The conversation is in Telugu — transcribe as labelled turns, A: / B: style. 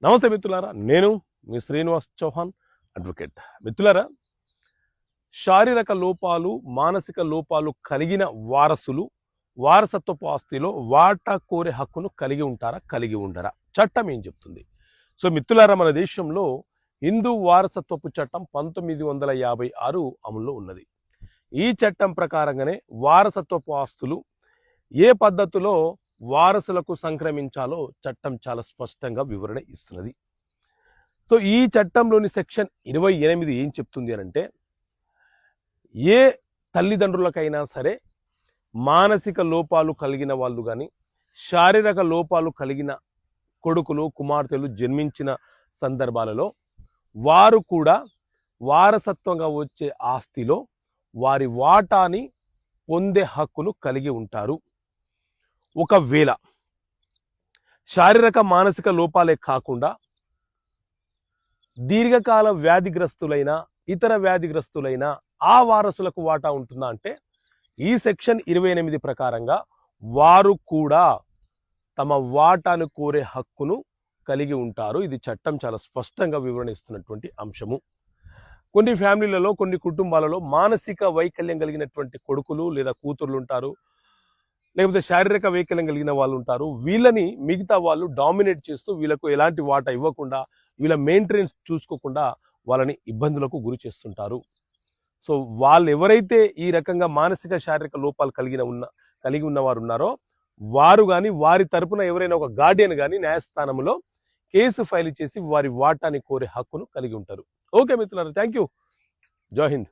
A: నమస్తే మిత్రులారా, నేను మీ శ్రీనివాస్ చౌహాన్ అడ్వకేట్. మిత్రులారా, శారీరక లోపాలు మానసిక లోపాలు కలిగిన వారసులు వారసత్వపు ఆస్తిలో వాటా కోరే హక్కును కలిగి ఉంటారా, కలిగి ఉండరా? చట్టం ఏం చెప్తుంది? సో మిత్రులారా, మన దేశంలో హిందూ వారసత్వపు చట్టం 1956 అమల్లో ఉన్నది. ఈ చట్టం ప్రకారంగానే వారసత్వపు ఆస్తులు ఏ పద్ధతిలో వారసులకు సంక్రమించాలో చట్టం చాలా స్పష్టంగా వివరణ ఇస్తున్నది. సో ఈ చట్టంలోని సెక్షన్ 28 ఏం చెప్తుంది అనంటే, ఏ తల్లిదండ్రులకైనా సరే మానసిక లోపాలు కలిగిన వాళ్ళు కానీ శారీరక లోపాలు కలిగిన కొడుకులు కుమార్తెలు జన్మించిన సందర్భాలలో వారు కూడా వారసత్వంగా వచ్చే ఆస్తిలో వారి వాటాని పొందే హక్కును కలిగి ఉంటారు. ఒకవేళ శారీరక మానసిక లోపాలే కాకుండా దీర్ఘకాల వ్యాధిగ్రస్తులైన ఇతర వ్యాధిగ్రస్తులైన ఆ వారసులకు వాటా ఉంటుందా అంటే, ఈ సెక్షన్ 28 ప్రకారంగా వారు కూడా తమ వాటాను కోరే హక్కును కలిగి ఉంటారు. ఇది చట్టం చాలా స్పష్టంగా వివరణ ఇస్తున్నటువంటి అంశము. కొన్ని ఫ్యామిలీలలో కొన్ని కుటుంబాలలో మానసిక వైకల్యం కలిగినటువంటి కొడుకులు లేదా కూతుర్లు ఉంటారు, లేకపోతే శారీరక వైకల్యం కలిగిన వాళ్ళు ఉంటారు. వీళ్ళని మిగతా వాళ్ళు డామినేట్ చేస్తూ వీళ్ళకు ఎలాంటి వాటా ఇవ్వకుండా వీళ్ళ మెయింటెనెన్స్ చూసుకోకుండా వాళ్ళని ఇబ్బందులకు గురి చేస్తుంటారు. సో వాళ్ళు ఎవరైతే ఈ రకంగా మానసిక శారీరక లోపాలు కలిగి ఉన్నవారు ఉన్నారో వారు కానీ వారి తరపున ఎవరైనా ఒక గార్డియన్ కానీ న్యాయస్థానంలో కేసు ఫైల్ చేసి వారి వాటాని కోరే హక్కును కలిగి ఉంటారు. ఓకే మిత్రులారా, థ్యాంక్ యూ. జై హింద్.